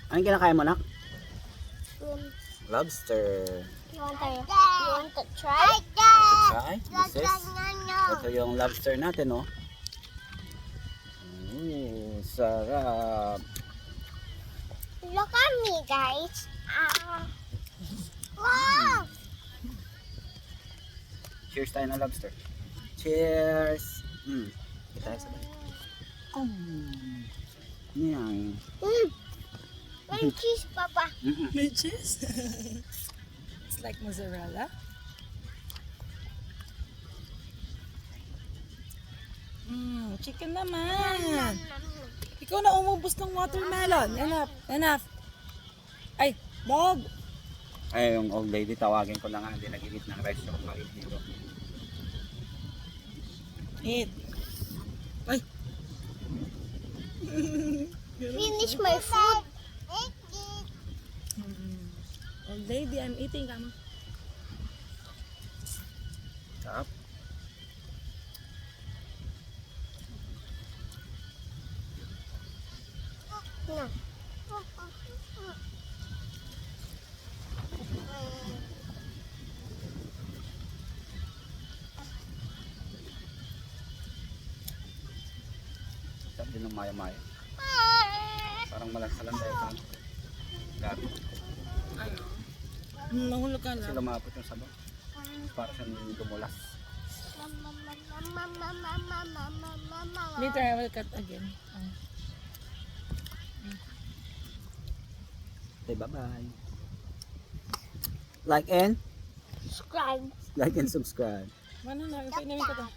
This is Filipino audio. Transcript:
Anong kinakain mo, nak? Um, Lobster. you want to try? Try. This is. Ito yung lobster natin, oh. Sarap. Look at me, guys. Wow! Cheers tayo ng lobster. Cheers. Kita tayo sabay. Yan. May cheese, Papa. May cheese? It's like mozzarella. Chicken naman. Ikaw na umubos ng watermelon. Enough, enough. Ay, dog. Ay, yung old lady, tawagin ko na nga. Hindi nag-eat ng rice yung mait dito. Eat. Ay. Finish my food. Old lady, I'm eating. Kama. Sarap. No. Sarap din ng maya-maya. Parang malansalan tayo pa. Gabi. Nahulog ka Kasi lang. lumapot yung sabaw. Para siyang dumulas. Later, I will cut again. Okay, bye-bye. Like and Subscribe. subscribe. Mana na, ito inamin ko to.